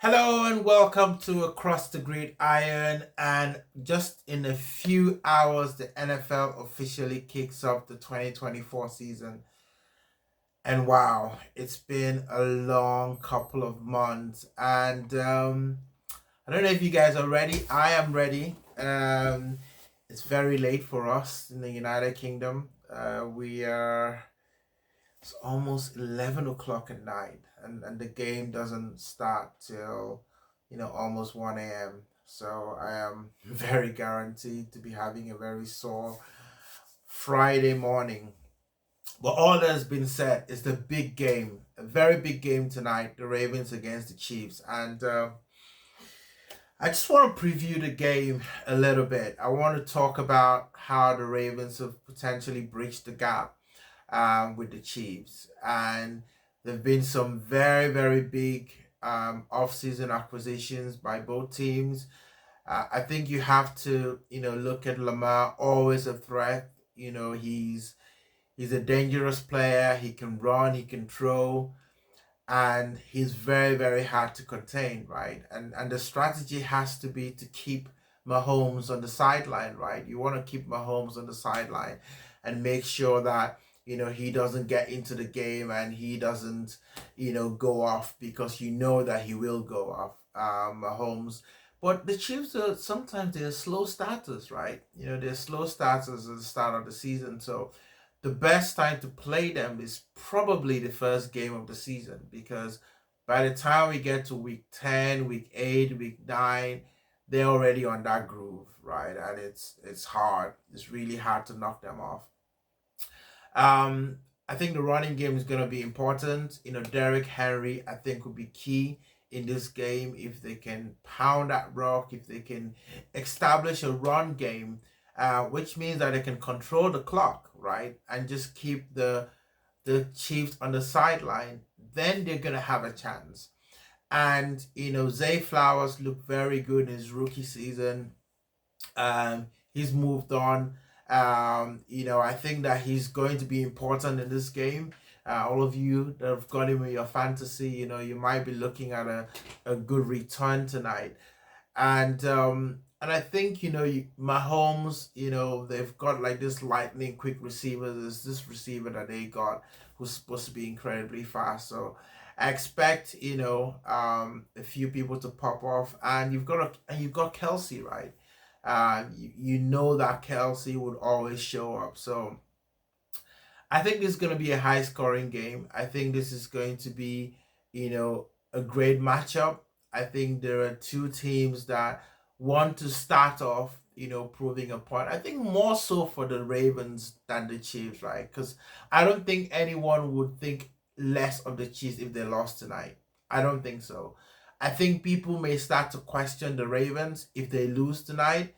Hello and welcome to Across the Great Iron. And just in a few hours, the NFL officially kicks off the 2024 season. And wow, it's been a long couple of months. And I don't know if you guys are ready. I am ready. It's very late for us in the United Kingdom. It's almost 11 o'clock at night, and the game doesn't start till almost 1 a.m. So I am very guaranteed to be having a very sore Friday morning. But all that has been said is the big game, a very big game tonight, the Ravens against the Chiefs. And I just want to preview the game a little bit. I want to talk about how the Ravens have potentially breached the gap with the Chiefs. And there have been some very, very big off-season acquisitions by both teams. I think you have to, look at Lamar, always a threat. He's a dangerous player. He can run, he can throw, and he's very, very hard to contain, right? And the strategy has to be to keep Mahomes on the sideline, right? You want to keep Mahomes on the sideline and make sure that he doesn't get into the game and he doesn't go off, because that he will go off, Mahomes. But the Chiefs are sometimes they're slow starters, right? They're slow starters at the start of the season. So the best time to play them is probably the first game of the season, because by the time we get to week 10, week 8, week 9, they're already on that groove, right? And it's hard. It's really hard to knock them off. I think the running game is going to be important. Derrick Henry, I think, will be key in this game. If they can pound that rock, if they can establish a run game, which means that they can control the clock, right? And just keep the Chiefs on the sideline, then they're going to have a chance. And, Zay Flowers looked very good in his rookie season. He's moved on. I think that he's going to be important in this game. All of you that have got him in your fantasy, you might be looking at a good return tonight. And I think Mahomes, they've got like this lightning quick receiver. There's this receiver that they got who's supposed to be incredibly fast. So I expect a few people to pop off, and you've got Kelsey, right? You know that Kelsey would always show up. So I think this is going to be a high scoring game. I think this is going to be, a great matchup. I think there are two teams that want to start off, proving a point. I think more so for the Ravens than the Chiefs, right? Because I don't think anyone would think less of the Chiefs if they lost tonight. I don't think so. I think people may start to question the Ravens if they lose tonight,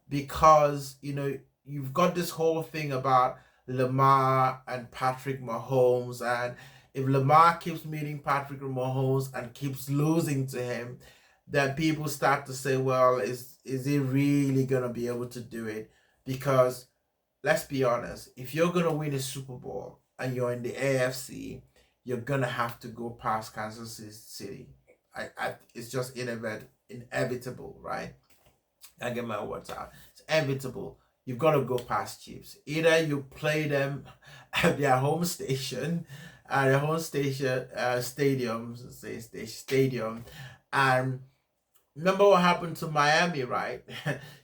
because you've got this whole thing about Lamar and Patrick Mahomes, and if Lamar keeps meeting Patrick Mahomes and keeps losing to him, then people start to say, well, is he really gonna be able to do it? Because let's be honest, if you're gonna win a Super Bowl and you're in the AFC, you're gonna have to go past Kansas City. It's just inevitable, right? I get my words out. It's inevitable. You've got to go past Chiefs. Either you play them at their home station, stadium, and remember what happened to Miami, right?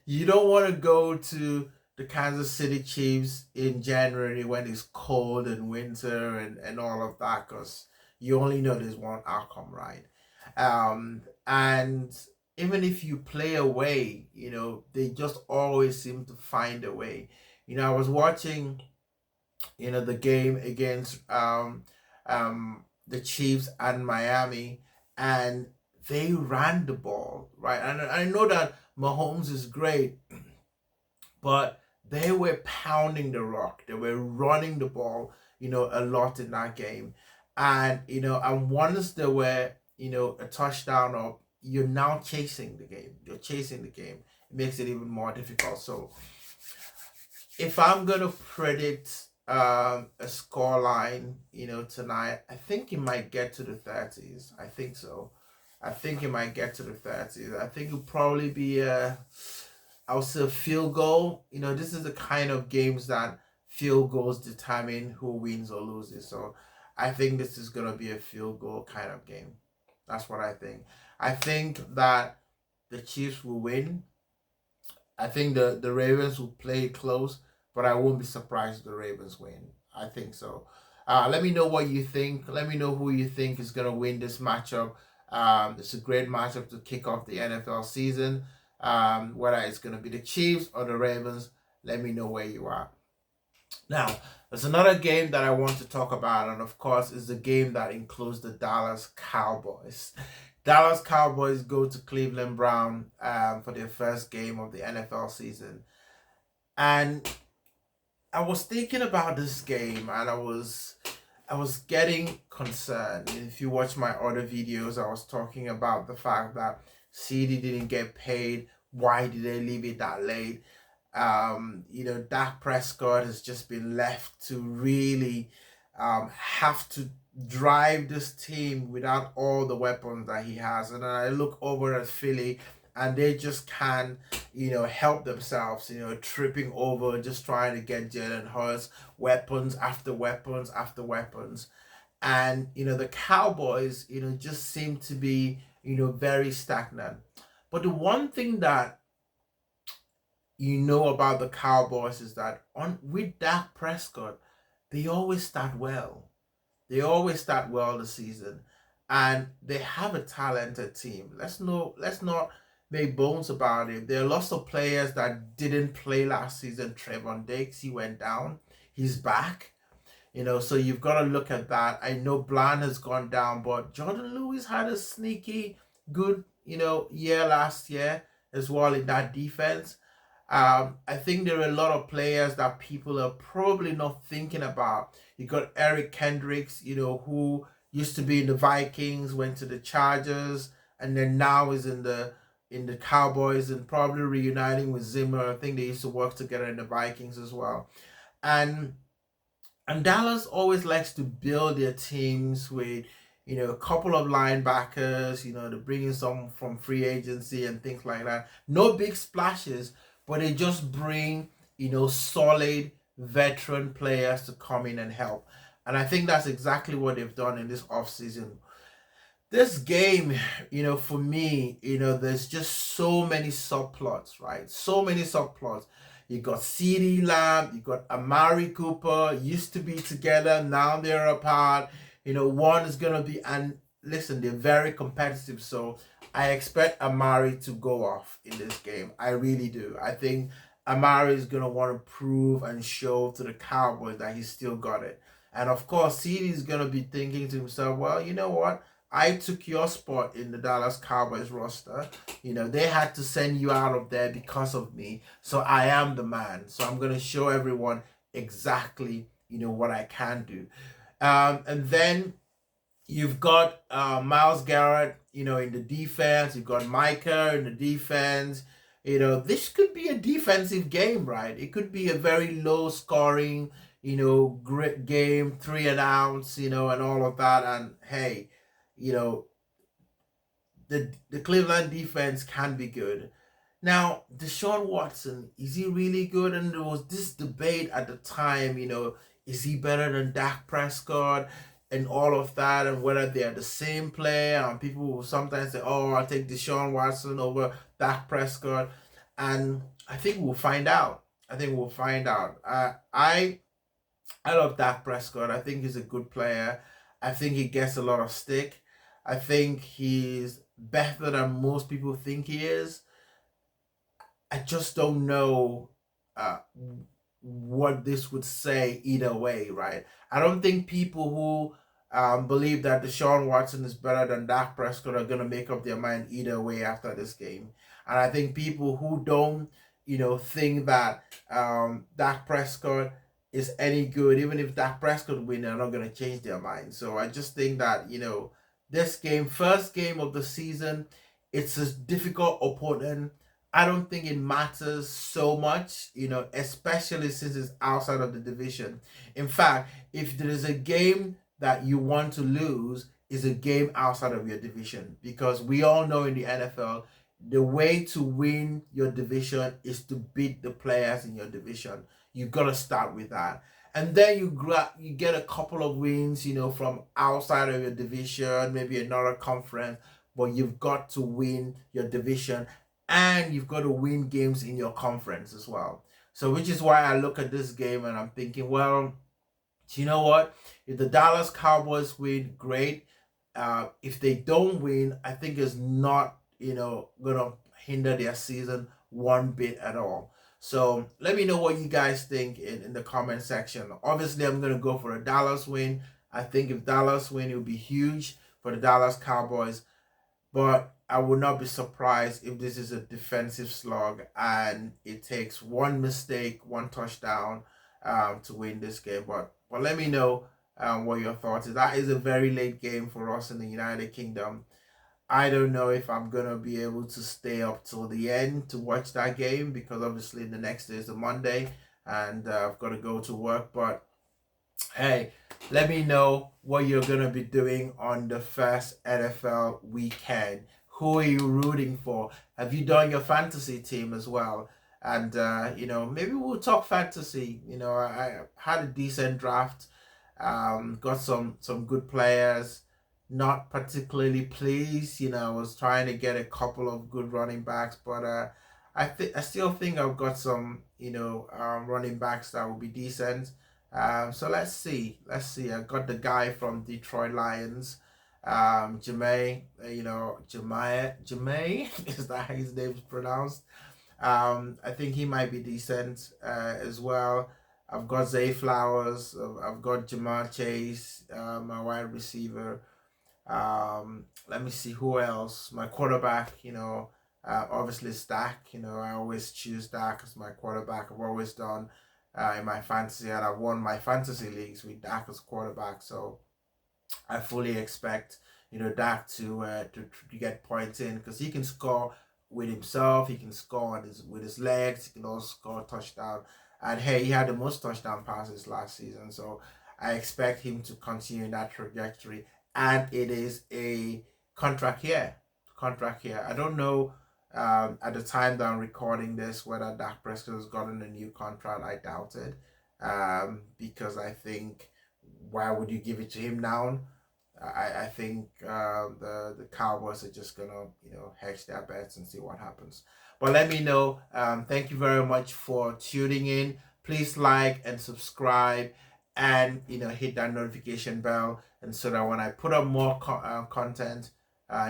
You don't want to go to the Kansas City Chiefs in January when it's cold and winter and all of that, because you only know there's one outcome, right? And even if you play away, they just always seem to find a way. I was watching, the game against the Chiefs and Miami, and they ran the ball, right? And I know that Mahomes is great, but they were pounding the rock. They were running the ball, a lot in that game. And once there were, a touchdown up, you're now chasing the game. You're chasing the game. It makes it even more difficult. So if I'm gonna predict a score line, tonight, I think it might get to the 30s. I think so. I think it might get to the 30s. I think it'll probably be I would say a field goal. This is the kind of games that field goals determine who wins or loses. So I think this is gonna be a field goal kind of game. That's what I think. I think that the Chiefs will win. I think the Ravens will play it close, but I won't be surprised if the Ravens win. I think so. Let me know what you think. Let me know who you think is going to win this matchup. It's a great matchup to kick off the NFL season. Whether it's going to be the Chiefs or the Ravens, let me know where you are. Now, there's another game that I want to talk about, and of course, is the game that includes the Dallas Cowboys. Dallas Cowboys go to Cleveland Brown for their first game of the NFL season. And I was thinking about this game, and I was getting concerned. And if you watch my other videos, I was talking about the fact that CD didn't get paid. Why did they leave it that late? Dak Prescott has just been left to really have to drive this team without all the weapons that he has. And I look over at Philly, and they just can't, help themselves, tripping over, just trying to get Jalen Hurts, weapons after weapons after weapons. And, the Cowboys, just seem to be, very stagnant. But the one thing that about the Cowboys is that with Dak Prescott, they always start well. They always start well the season, and they have a talented team. Let's not make bones about it. There are lots of players that didn't play last season. Trevon Diggs, he went down. He's back. So you've got to look at that. I know Bland has gone down, but Jordan Lewis had a sneaky good, year last year as well in that defense. I think there are a lot of players that people are probably not thinking about. You got Eric Kendricks, who used to be in the Vikings, went to the Chargers, and then now is in the Cowboys and probably reuniting with Zimmer. I think they used to work together in the Vikings as well. And Dallas always likes to build their teams with, a couple of linebackers, to bring in some from free agency and things like that. No big splashes, but they just bring, solid veteran players to come in and help. And I think that's exactly what they've done in this offseason. This game, for me, there's just so many subplots, right? So many subplots. You got CeeDee Lamb, you got Amari Cooper, used to be together, now they're apart. One is going to be, and listen, they're very competitive, so I expect Amari to go off in this game. I really do. I think Amari is going to want to prove and show to the Cowboys that he's still got it. And of course, CeeDee is going to be thinking to himself, well, you know what? I took your spot in the Dallas Cowboys roster. They had to send you out of there because of me. So I am the man. So I'm going to show everyone exactly, what I can do. And then you've got Myles Garrett, in the defense. You've got Micah in the defense. This could be a defensive game, right? It could be a very low scoring, great game, 3 and outs, and all of that. And hey, the Cleveland defense can be good. Now, Deshaun Watson, is he really good? And there was this debate at the time, is he better than Dak Prescott and all of that, and whether they are the same player. And people will sometimes say, oh, I'll take Deshaun Watson over Dak Prescott. And I think we'll find out. I love Dak Prescott. I think he's a good player. I think he gets a lot of stick. I think he's better than most people think he is. I just don't know what this would say either way, right? I don't think people who believe that Deshaun Watson is better than Dak Prescott are going to make up their mind either way after this game. And I think people who don't, think that Dak Prescott is any good, even if Dak Prescott win, they're not going to change their mind. So I just think that, this game, first game of the season, it's a difficult opponent. I don't think it matters so much, especially since it's outside of the division. In fact, if there is a game that you want to lose, is a game outside of your division, because we all know in the NFL, the way to win your division is to beat the players in your division. You got to start with that. And then you get a couple of wins, from outside of your division, maybe another conference, but you've got to win your division, and you've got to win games in your conference as well. So, which is why I look at this game and I'm thinking, well, you know what? If the Dallas Cowboys win, great. If they don't win, I think it's not, gonna hinder their season one bit at all. So let me know what you guys think in the comment section. Obviously, I'm gonna go for a Dallas win. I think if Dallas win, it will be huge for the Dallas Cowboys. But I would not be surprised if this is a defensive slog and it takes one mistake, one touchdown, to win this game. But let me know what your thoughts is. That is a very late game for us in the United Kingdom. I don't know if I'm gonna be able to stay up till the end to watch that game, because obviously the next day is a Monday and I've got to go to work. But hey, let me know what you're going to be doing on the first NFL weekend. Who are you rooting for? Have you done your fantasy team as well? And, maybe we'll talk fantasy. I had a decent draft, got some good players. Not particularly pleased. I was trying to get a couple of good running backs, but I still think I've got some running backs that will be decent. So let's see. I got the guy from Detroit Lions, Jamae. Jamae is that how his name's pronounced? I think he might be decent as well. I've got Zay Flowers. I've got Jamar Chase, my wide receiver. Let me see who else. My quarterback, obviously Dak. I always choose Dak as my quarterback. I've always done in my fantasy, and I've won my fantasy leagues with Dak as quarterback. So I fully expect Dak to get points in, because he can score with himself. He can score with his legs. He can also score a touchdown. And hey, he had the most touchdown passes last season. So I expect him to continue in that trajectory. And it is a contract year. I don't know at the time that I'm recording this whether Dak Prescott has gotten a new contract. I doubt it, because I think, why would you give it to him now? I think the Cowboys are just gonna hedge their bets and see what happens. But let me know. Thank you very much for tuning in. Please like and subscribe, and hit that notification bell, and so that when I put up more content,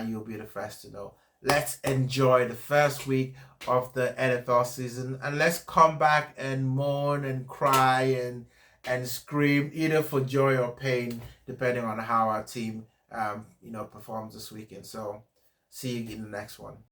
you'll be the first to know. Let's enjoy the first week of the NFL season, and let's come back and mourn and cry and scream, either for joy or pain, depending on how our team performs this weekend. So see you in the next one.